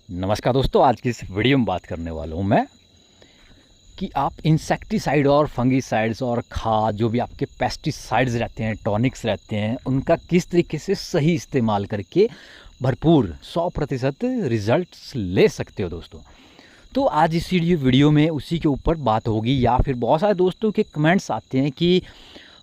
नमस्कार दोस्तों, आज की इस वीडियो में बात करने वाला हूँ मैं कि आप इंसेक्टिसाइड और फंगिसाइड्स और खाद जो भी आपके पेस्टिसाइड्स रहते हैं, टॉनिक्स रहते हैं, उनका किस तरीके से सही इस्तेमाल करके भरपूर 100% रिजल्ट्स ले सकते हो दोस्तों। तो आज इस वीडियो में उसी के ऊपर बात होगी। या फिर बहुत सारे दोस्तों के कमेंट्स आते हैं कि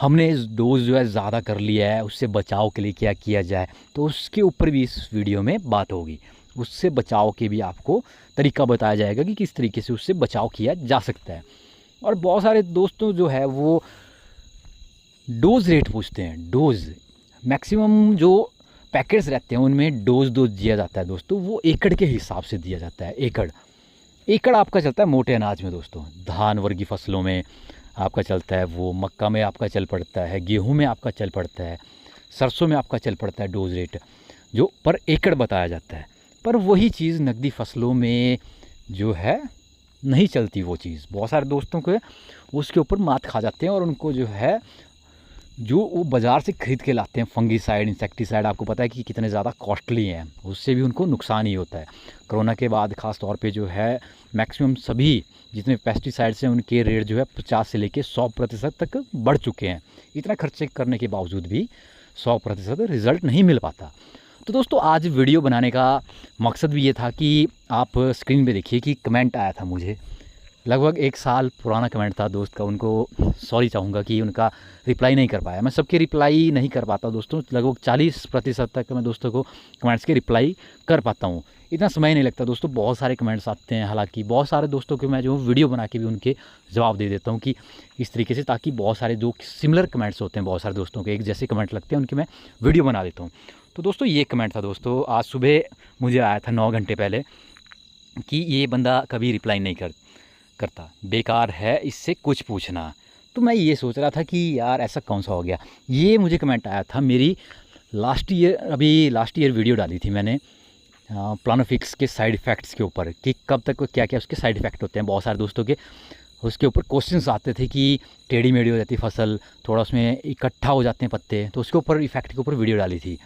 हमने इस डोज जो है ज़्यादा कर लिया है, उससे बचाव के लिए क्या किया जाए, तो उसके ऊपर भी इस वीडियो में बात होगी। उससे बचाव के भी आपको तरीका बताया जाएगा कि किस तरीके से उससे बचाव किया जा सकता है। और बहुत सारे दोस्तों जो है वो डोज रेट पूछते हैं। डोज मैक्सिमम जो पैकेट्स रहते हैं उनमें डोज दिया जाता है दोस्तों, वो एकड़ के हिसाब से दिया जाता है। एकड़ एकड़ आपका चलता है मोटे अनाज में दोस्तों, धान वर्गीय फसलों में आपका चलता है, वो मक्का में आपका चल पड़ता है, गेहूं में आपका चल पड़ता है, सरसों में आपका चल पड़ता है डोज रेट जो पर एकड़ बताया जाता है। पर वही चीज़ नकदी फसलों में जो है नहीं चलती वो चीज़। बहुत सारे दोस्तों को उसके ऊपर मात खा जाते हैं और उनको जो है जो वो बाज़ार से ख़रीद के लाते हैं फंगीसाइड, इंसेक्टिसाइड, आपको पता है कि कितने ज़्यादा कॉस्टली हैं, उससे भी उनको नुकसान ही होता है। कोरोना के बाद ख़ास तौर पे जो है मैक्सिमम सभी जितने पेस्टिसाइड्स हैं उनके रेट जो है 50 से लेके 100% तक बढ़ चुके हैं। इतना खर्चे करने के बावजूद भी 100% रिज़ल्ट नहीं मिल पाता। तो दोस्तों आज वीडियो बनाने का मकसद भी ये था कि आप स्क्रीन पे देखिए कि कमेंट आया था मुझे, लगभग 1 साल पुराना कमेंट था दोस्त का। उनको सॉरी चाहूँगा कि उनका रिप्लाई नहीं कर पाया। मैं सबके रिप्लाई नहीं कर पाता दोस्तों, लगभग 40% तक मैं दोस्तों को कमेंट्स के रिप्लाई कर पाता हूँ। इतना समय नहीं लगता दोस्तों, बहुत सारे कमेंट्स आते हैं। हालांकि बहुत सारे दोस्तों को मैं जो वीडियो बना के भी उनके जवाब दे देता हूँ कि इस तरीके से, ताकि बहुत सारे जो सिमिलर कमेंट्स होते हैं, बहुत सारे दोस्तों के एक जैसे कमेंट लगते हैं, उनके मैं वीडियो बना देता हूँ। तो दोस्तों ये कमेंट था दोस्तों, आज सुबह मुझे आया था 9 घंटे पहले कि ये बंदा कभी रिप्लाई नहीं करता, बेकार है इससे कुछ पूछना। तो मैं ये सोच रहा था कि यार ऐसा कौन सा हो गया। ये मुझे कमेंट आया था मेरी लास्ट ईयर वीडियो डाली थी मैंने प्लानोफिक्स के साइड इफ़ेक्ट्स के ऊपर कि कब तक क्या क्या उसके साइड इफ़ेक्ट होते हैं। बहुत सारे दोस्तों के उसके ऊपर क्वेश्चंस आते थे कि टेढ़ी मेढ़ी हो जाती फसल, थोड़ा उसमें इकट्ठा हो जाते हैं पत्ते, तो उसके ऊपर इफ़ेक्ट के ऊपर वीडियो डाली थी।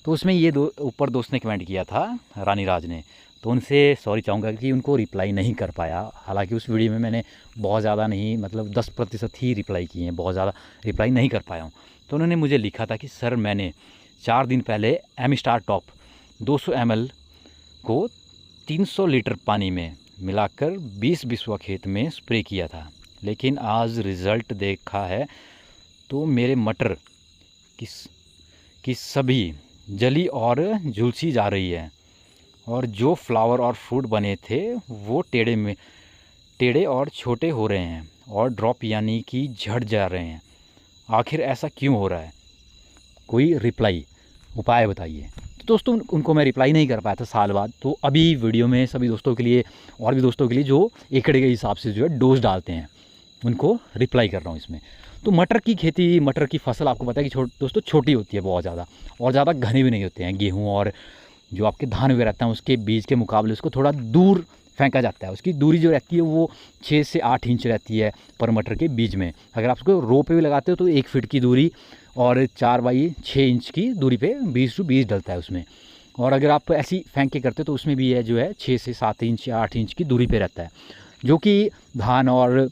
तो उसमें ये ऊपर दोस्त ने कमेंट किया था, रानी राज ने। तो उनसे सॉरी चाहूँगा कि उनको रिप्लाई नहीं कर पाया। हालांकि उस वीडियो में मैंने बहुत ज़्यादा नहीं, मतलब 10% ही रिप्लाई किए हैं, बहुत ज़्यादा रिप्लाई नहीं कर पाया हूँ। तो उन्होंने मुझे लिखा था कि सर मैंने 4 दिन पहले एम स्टार टॉप 200 ml को 300 लीटर पानी में मिलाकर 20 बिस्वा खेत में स्प्रे किया था, लेकिन आज रिज़ल्ट देखा है तो मेरे मटर की सभी जली और झुलसी जा रही है, और जो फ्लावर और फ्रूट बने थे वो टेढ़े और छोटे हो रहे हैं और ड्रॉप यानी कि झड़ जा रहे हैं। आखिर ऐसा क्यों हो रहा है? कोई उपाय बताइए। तो दोस्तों उनको मैं रिप्लाई नहीं कर पाया था साल बाद। तो अभी वीडियो में सभी दोस्तों के लिए और भी दोस्तों के लिए जो एकड़ के हिसाब से जो है डोज डालते हैं, उनको रिप्लाई कर रहा हूँ इसमें। तो मटर की खेती, मटर की फसल आपको पता है कि दोस्तों छोटी होती है बहुत ज़्यादा, और ज़्यादा घने भी नहीं होते हैं। गेहूँ और जो आपके धान हुए रहता है उसके बीज के मुकाबले उसको थोड़ा दूर फेंका जाता है। उसकी दूरी जो रहती है वो 6 से 8 इंच रहती है पर मटर के बीज में। अगर आप उसको रो पे भी लगाते हो तो 1 फीट की दूरी और 4 बाई 6 इंच की दूरी पे 20 टू 20 डलता है उसमें। और अगर आप ऐसी फेंक के करते हो तो उसमें भी है जो है 6 से 7 इंच या 8 इंच की दूरी पे रहता है, जो कि धान और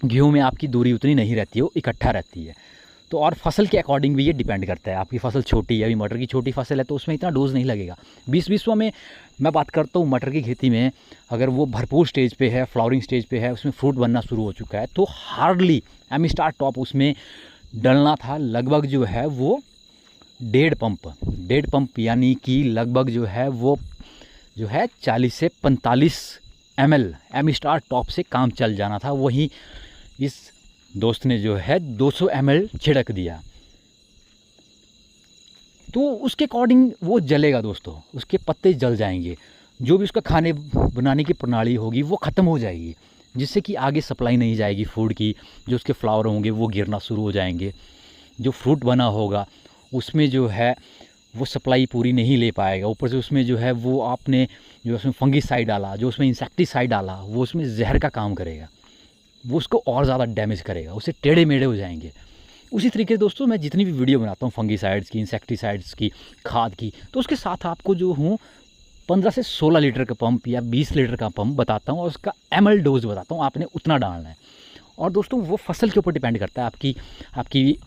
गेहूँ में आपकी दूरी उतनी नहीं रहती है, वो इकट्ठा रहती है। तो और फसल के अकॉर्डिंग भी ये डिपेंड करता है। आपकी फसल छोटी है, अभी मटर की छोटी फसल है तो उसमें इतना डोज नहीं लगेगा। 20 बिस्वा में मैं बात करता हूँ मटर की खेती में, अगर वो भरपूर स्टेज पे है, फ्लावरिंग स्टेज पे है, उसमें फ्रूट बनना शुरू हो चुका है, तो हार्डली एम स्टार टॉप उसमें डलना था लगभग जो है वो 1.5 पंप यानी कि लगभग जो है वो जो है 40 से 45 ml एम स्टार टॉप से काम चल जाना था। वहीं इस दोस्त ने जो है 200 ml छिड़क दिया, तो उसके अकॉर्डिंग वो जलेगा दोस्तों, उसके पत्ते जल जाएंगे, जो भी उसका खाने बनाने की प्रणाली होगी वो ख़त्म हो जाएगी, जिससे कि आगे सप्लाई नहीं जाएगी फूड की। जो उसके फ्लावर होंगे वो गिरना शुरू हो जाएंगे, जो फ्रूट बना होगा उसमें जो है वो सप्लाई पूरी नहीं ले पाएगा। ऊपर से उसमें जो है वो आपने जो उसमें फंगीसाइड डाला, जो उसमें इंसेक्टिसाइड डाला, वो उसमें जहर का काम करेगा, वो उसको और ज़्यादा डैमेज करेगा, उससे टेढ़े मेढ़े हो जाएंगे। उसी तरीके से दोस्तों मैं जितनी भी वीडियो बनाता हूँ फंगीसाइड्स की, इंसेक्टिसाइड्स की, खाद की, तो उसके साथ आपको जो हूँ 15 से 16 लीटर का पंप या 20 लीटर का पंप बताता हूँ और उसका ml डोज बताता हूँ, आपने उतना डालना है। और दोस्तों वो फसल के ऊपर डिपेंड करता है आपकी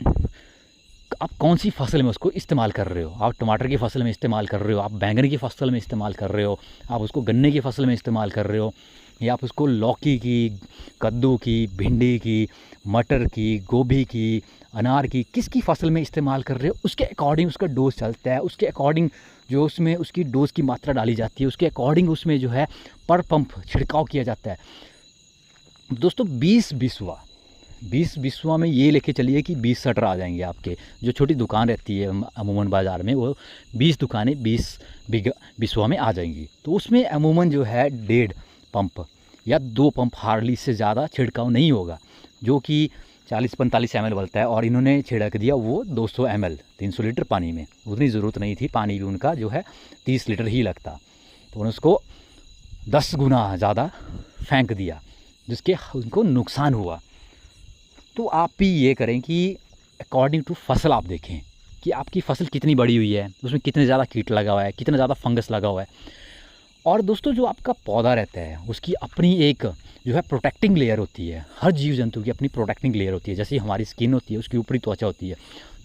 आप कौन सी फसल में उसको इस्तेमाल कर रहे हो। आप टमाटर की फसल में इस्तेमाल कर रहे हो, आप बैंगन की फसल में इस्तेमाल कर रहे हो, आप उसको गन्ने की फसल में इस्तेमाल कर रहे हो, या आप उसको लौकी की, कद्दू की, भिंडी की, मटर की, गोभी की, अनार की, किसकी फसल में इस्तेमाल कर रहे हो, उसके अकॉर्डिंग उसका डोज चलता है। उसके अकॉर्डिंग जो उसमें उसकी डोज़ की मात्रा डाली जाती है, उसके अकॉर्डिंग उसमें जो है पर पंप छिड़काव किया जाता है। दोस्तों 20 बिस्वा में ये लेके चलिए कि 20 शटर आ जाएंगे आपके। जो छोटी दुकान रहती है अमूमन बाज़ार में, वो 20 दुकानें 20 बिस्वा में आ जाएंगी। तो उसमें अमूमन जो है 1.5 पंप या 2 पंप हार्डली से ज़्यादा छिड़काव नहीं होगा, जो कि 40-45 ml बनता है, और इन्होंने छिड़क दिया वो 200 ml 300 लीटर पानी में। उतनी ज़रूरत नहीं थी, पानी भी उनका जो है 30 लीटर ही लगता, तो उन्होंने उसको 10 गुना ज़्यादा फेंक दिया, जिसके उनको नुकसान हुआ। तो आप भी ये करें कि अकॉर्डिंग टू फसल आप देखें कि आपकी फसल कितनी बड़ी हुई है, उसमें कितने ज़्यादा कीट लगा हुआ है, कितना ज़्यादा फंगस लगा हुआ है। और दोस्तों जो आपका पौधा रहता है उसकी अपनी एक जो है प्रोटेक्टिंग लेयर होती है। हर जीव जंतु की अपनी प्रोटेक्टिंग लेयर होती है। जैसे हमारी स्किन होती है, उसकी ऊपरी त्वचा होती है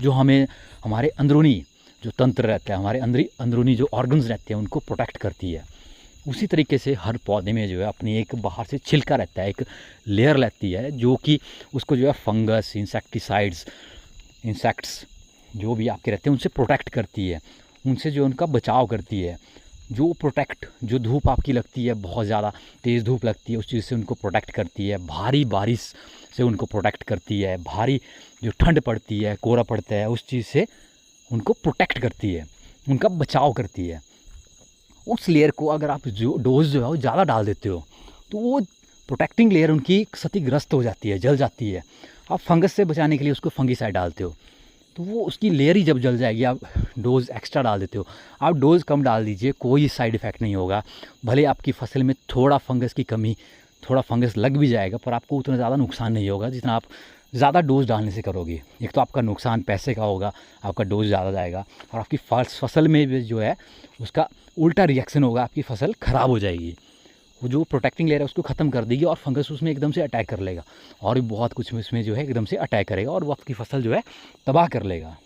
जो हमें हमारे अंदरूनी जो तंत्र रहता है, हमारे अंदरूनी जो ऑर्गन्स रहते हैं उनको प्रोटेक्ट करती है। उसी तरीके से हर पौधे में जो है अपनी एक बाहर से छिलका रहता है, एक लेयर रहती है जो कि उसको जो है फंगस, इंसेक्ट्स जो भी आपके रहते हैं उनसे प्रोटेक्ट करती है, उनसे जो उनका बचाव करती है। जो धूप आपकी लगती है, बहुत ज़्यादा तेज़ धूप लगती है, उस चीज़ से उनको प्रोटेक्ट करती है। भारी बारिश से उनको प्रोटेक्ट करती है। भारी जो ठंड पड़ती है, कोहरा पड़ता है, उस चीज़ से उनको प्रोटेक्ट करती है, उनका बचाव करती है। उस लेयर को अगर आप जो डोज जो है वो ज़्यादा डाल देते हो तो वो प्रोटेक्टिंग लेयर उनकी क्षतिग्रस्त हो जाती है, जल जाती है। आप फंगस से बचाने के लिए उसको फंगीसाइड डालते हो तो वो उसकी लेयर ही जब जल जाएगी। आप डोज़ एक्स्ट्रा डाल देते हो, आप डोज़ कम डाल दीजिए, कोई साइड इफ़ेक्ट नहीं होगा। भले आपकी फसल में थोड़ा फंगस लग भी जाएगा, पर आपको उतना ज़्यादा नुकसान नहीं होगा जितना आप ज़्यादा डोज़ डालने से करोगे। एक तो आपका नुकसान पैसे का होगा, आपका डोज़ ज़्यादा जाएगा, और आपकी फसल में भी जो है उसका उल्टा रिएक्शन होगा, आपकी फसल ख़राब हो जाएगी। वो जो प्रोटेक्टिंग लेयर है उसको ख़त्म कर देगी और फंगस उसमें एकदम से अटैक कर लेगा, और भी बहुत कुछ उसमें जो है एकदम से अटैक करेगा और वो आपकी फसल जो है तबाह कर लेगा।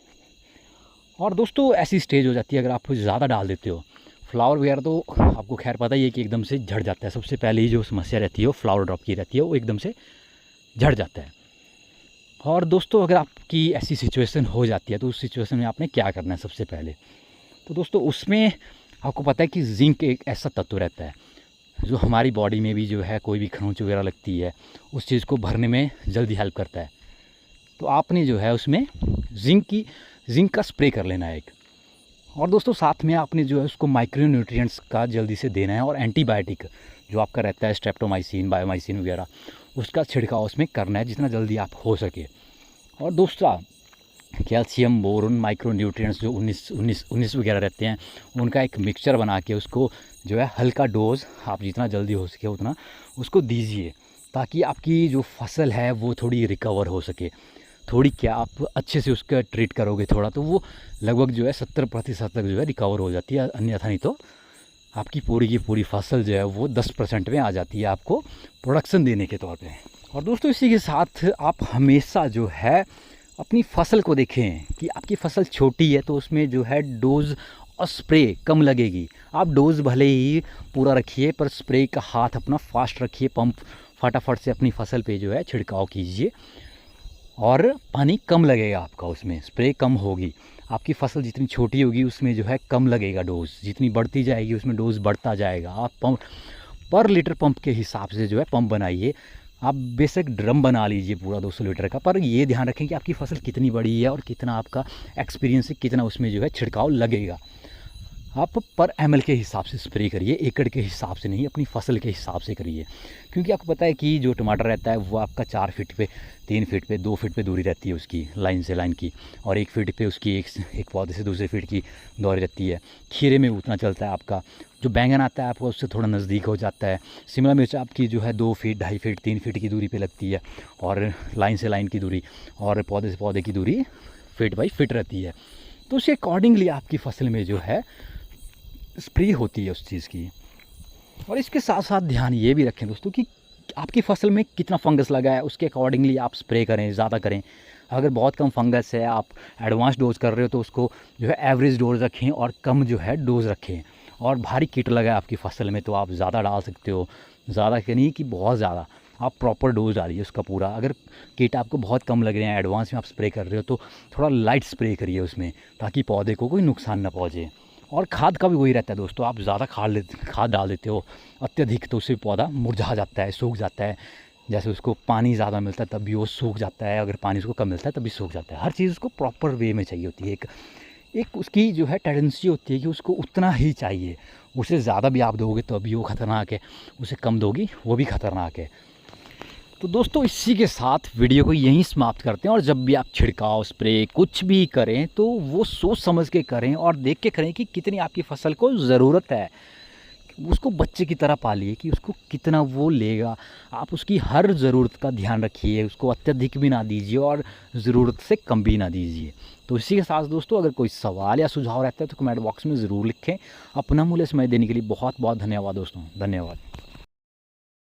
और दोस्तों ऐसी स्टेज हो जाती है अगर आप ज़्यादा डाल देते हो। फ्लावर वगैरह तो आपको खैर पता ही है कि एकदम से झड़ जाता है। सबसे पहले ही जो समस्या रहती है वो फ्लावर ड्रॉप की रहती है, वो एकदम से झड़ जाता है। और दोस्तों अगर आपकी ऐसी सिचुएशन हो जाती है तो उस सिचुएशन में आपने क्या करना है सबसे पहले, तो दोस्तों उसमें आपको पता है कि जिंक एक ऐसा तत्व रहता है जो हमारी बॉडी में भी जो है कोई भी खरोंच वगैरह लगती है उस चीज़ को भरने में जल्दी हेल्प करता है। तो आपने जो है उसमें जिंक का स्प्रे कर लेना है एक। और दोस्तों साथ में आपने जो है उसको माइक्रो न्यूट्रिएंट्स का जल्दी से देना है, और एंटीबायोटिक जो आपका रहता है स्ट्रेप्टोमाइसिन, बायोमाइसिन वगैरह, उसका छिड़काव उसमें करना है जितना जल्दी आप हो सके। और दूसरा कैल्शियम, बोरोन, माइक्रो न्यूट्रिएंट्स जो 19 वगैरह रहते हैं उनका एक मिक्सचर बना के उसको जो है हल्का डोज आप जितना जल्दी हो सके उतना उसको दीजिए, ताकि आपकी जो फसल है वो थोड़ी रिकवर हो सके। थोड़ी क्या, आप अच्छे से उसका ट्रीट करोगे थोड़ा तो वो लगभग जो है 70% तक जो है रिकवर हो जाती है। अन्यथा नहीं तो आपकी पूरी की पूरी फसल जो है वो 10% में आ जाती है आपको प्रोडक्शन देने के तौर पे। और दोस्तों इसी के साथ आप हमेशा जो है अपनी फसल को देखें कि आपकी फसल छोटी है तो उसमें जो है डोज़ और स्प्रे कम लगेगी। आप डोज़ भले ही पूरा रखिए पर स्प्रे का हाथ अपना फास्ट रखिए, पंप फटाफट से अपनी फसल पे जो है छिड़काव कीजिए, और पानी कम लगेगा आपका, उसमें स्प्रे कम होगी। आपकी फसल जितनी छोटी होगी उसमें जो है कम लगेगा डोज़, जितनी बढ़ती जाएगी उसमें डोज़ बढ़ता जाएगा। आप पंप पर लीटर पंप के हिसाब से जो है पंप बनाइए। आप बेशक ड्रम बना लीजिए पूरा 200 लीटर का, पर ये ध्यान रखें कि आपकी फसल कितनी बड़ी है और कितना आपका एक्सपीरियंस है, कितना उसमें जो है छिड़काव लगेगा। आप पर ml के हिसाब से स्प्रे करिए, एकड़ के हिसाब से नहीं, अपनी फसल के हिसाब से करिए। क्योंकि आपको पता है कि जो टमाटर रहता है वो आपका 4 फीट पे, 3 फीट पे, 2 फीट पे दूरी रहती है उसकी लाइन से लाइन की, और 1 फीट पे उसकी एक पौधे से दूसरे फीट की दूरी रहती है। खीरे में उतना चलता है आपका। जो बैंगन आता है आपका उससे थोड़ा नज़दीक हो जाता है। शिमला मिर्च आपकी जो है 2 फीट, 2.5 फीट, 3 फीट की दूरी पर लगती है, और लाइन से लाइन की दूरी और पौधे से पौधे की दूरी फीट बाई फीट रहती है। तो उसके अकॉर्डिंगली आपकी फसल में जो है स्प्रे होती है उस चीज़ की। और इसके साथ साथ ध्यान ये भी रखें दोस्तों कि आपकी फ़सल में कितना फंगस लगा है, उसके अकॉर्डिंगली आप स्प्रे करें, ज़्यादा करें। अगर बहुत कम फंगस है, आप एडवांस डोज़ कर रहे हो, तो उसको जो है एवरेज डोज़ रखें और कम जो है डोज़ रखें। और भारी कीट लगा है आपकी फ़सल में तो आप ज़्यादा डाल सकते हो, ज़्यादा कि नहीं कि बहुत ज़्यादा, आप प्रॉपर डोज़ डालिए उसका पूरा। अगर कीट आपको बहुत कम लग रहे हैं, एडवांस में आप स्प्रे कर रहे हो, तो थोड़ा लाइट स्प्रे करिए उसमें, ताकि पौधे को कोई नुकसान ना पहुँचे। और खाद का भी वही रहता है दोस्तों, आप ज़्यादा खाद डाल देते हो अत्यधिक, तो उससे पौधा मुरझा जाता है, सूख जाता है। जैसे उसको पानी ज़्यादा मिलता है तब भी वो सूख जाता है, अगर पानी उसको कम मिलता है तब भी सूख जाता है। हर चीज़ उसको प्रॉपर वे में चाहिए होती है। एक एक उसकी जो है टेंडेंसी होती है कि उसको उतना ही चाहिए, उससे ज़्यादा भी आप दोगे तो अभी वो ख़तरनाक है, उससे कम दोगी वो भी ख़तरनाक है। तो दोस्तों इसी के साथ वीडियो को यहीं समाप्त करते हैं। और जब भी आप छिड़काव, स्प्रे कुछ भी करें तो वो सोच समझ के करें और देख के करें कि कितनी आपकी फ़सल को ज़रूरत है। उसको बच्चे की तरह पालिए कि उसको कितना वो लेगा। आप उसकी हर ज़रूरत का ध्यान रखिए, उसको अत्यधिक भी ना दीजिए और ज़रूरत से कम भी ना दीजिए। तो इसी के साथ दोस्तों, अगर कोई सवाल या सुझाव रहता है तो कमेंट बॉक्स में ज़रूर लिखें। अपना मूल्य समय देने के लिए बहुत बहुत धन्यवाद दोस्तों, धन्यवाद।